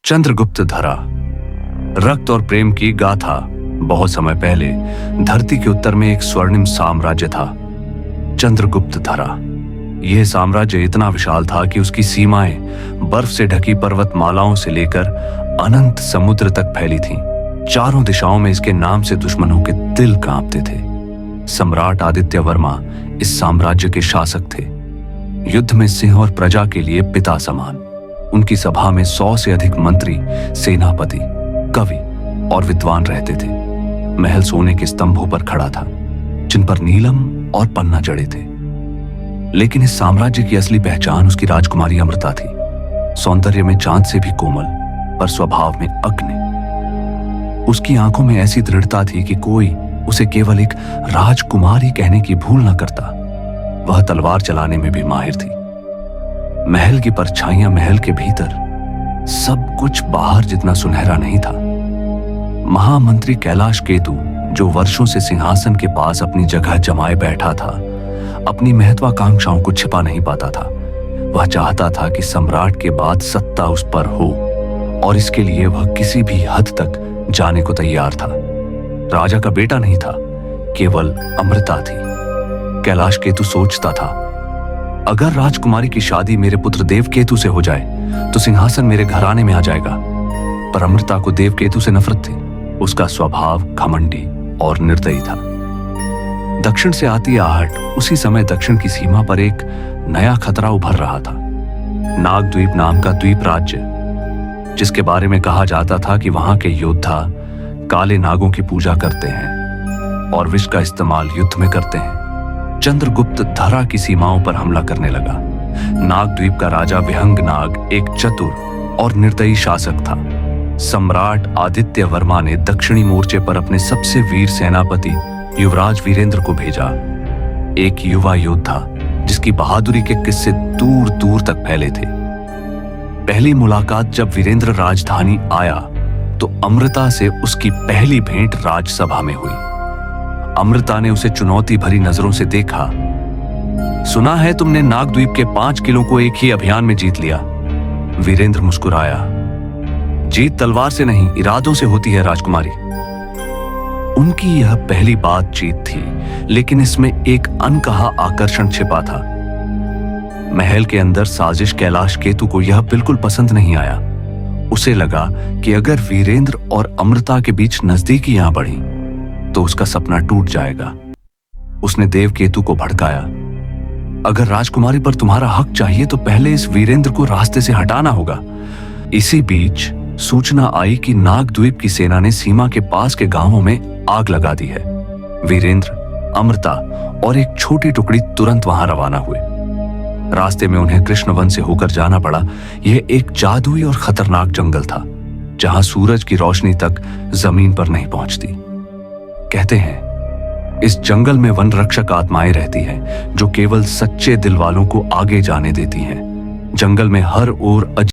चंद्रगुप्त धरा, रक्त और प्रेम की गाथा। बहुत समय पहले धरती के उत्तर में एक स्वर्णिम साम्राज्य था, चंद्रगुप्त धरा। यह साम्राज्य इतना विशाल था कि उसकी सीमाएं बर्फ से ढकी पर्वतमालाओं से लेकर अनंत समुद्र तक फैली थीं। चारों दिशाओं में इसके नाम से दुश्मनों के दिल कांपते थे। सम्राट आदित्य वर्मा इस साम्राज्य के शासक थे, युद्ध में सिंह और प्रजा के लिए पिता समान। उनकी सभा में 100 से अधिक मंत्री, सेनापति, कवि और विद्वान रहते थे। महल सोने के स्तंभों पर खड़ा था, जिन पर नीलम और पन्ना जड़े थे। लेकिन इस साम्राज्य की असली पहचान उसकी राजकुमारी अमृता थी। सौंदर्य में चांद से भी कोमल, पर स्वभाव में अग्नि। उसकी आंखों में ऐसी दृढ़ता थी कि कोई उसे केवल एक राजकुमारी कहने की भूल न करता। वह तलवार चलाने में भी माहिर थी। महल की परछाइयां महल के भीतर, सब कुछ बाहर जितना सुनहरा नहीं था। महामंत्री कैलाश केतु, जो वर्षों से सिंहासन के पास अपनी जगह जमाए बैठा था, अपनी महत्वाकांक्षाओं को छिपा नहीं पाता था। वह चाहता था कि सम्राट के बाद सत्ता उस पर हो, और इसके लिए वह किसी भी हद तक जाने को तैयार था। राजा का बेटा नहीं था, केवल अमृता थी। कैलाश केतु सोचता था, अगर राजकुमारी की शादी मेरे पुत्र देवकेतु से हो जाए तो सिंहासन मेरे घराने में आ जाएगा। पर अमृता को देवकेतु से नफरत थी। उसका स्वभाव घमंडी और निर्दयी था। दक्षिण से आती आहट, उसी समय दक्षिण की सीमा पर एक नया खतरा उभर रहा था। नागद्वीप नाम का द्वीप राज्य, जिसके बारे में कहा जाता था कि वहां के योद्धा काले नागों की पूजा करते हैं और विष का इस्तेमाल युद्ध में करते हैं, चंद्रगुप्त धरा की सीमाओं पर हमला करने लगा। नागद्वीप का राजा विहंग नाग एक चतुर और निर्दयी शासक था। सम्राट आदित्य वर्मा ने दक्षिणी मोर्चे पर अपने सबसे वीर सेनापति युवराज वीरेंद्र को भेजा, एक युवा योद्धा जिसकी बहादुरी के किस्से दूर दूर तक फैले थे। पहली मुलाकात जब वीरेंद्र राजधानी आया तो अमृता से उसकी पहली भेंट राजसभा में हुई। अमृता ने उसे चुनौती भरी नजरों से देखा। सुना है तुमने नागद्वीप के 5 किलों को एक ही अभियान में जीत लिया। वीरेंद्र मुस्कुराया। जीत तलवार से नहीं, इरादों से होती है राजकुमारी। उनकी यह पहली बातचीत थी, लेकिन इसमें एक अनकहा आकर्षण छिपा था। महल के अंदर साजिश कैलाश केतु को यह बिल्कुल पसंद नहीं आया। उसे लगा कि अगर वीरेंद्र और अमृता के बीच नजदीकियां बढ़ी तो उसका सपना टूट जाएगा। उसने देवकेतु को भड़काया, अगर राजकुमारी पर तुम्हारा हक चाहिए तो पहले इस वीरेंद्र को रास्ते से हटाना होगा। इसी बीच सूचना आई कि नागद्वीप की सेना ने सीमा के पास के गांवों में आग लगा दी है। वीरेंद्र, अमृता और एक छोटी टुकड़ी तुरंत वहां रवाना हुए। रास्ते में उन्हें कृष्णवन से होकर जाना पड़ा। यह एक जादुई और खतरनाक जंगल था, जहां सूरज की रोशनी तक जमीन पर नहीं पहुंचती। कहते हैं इस जंगल में वन रक्षक आत्माएं रहती हैं, जो केवल सच्चे दिल वालों को आगे जाने देती हैं। जंगल में हर ओर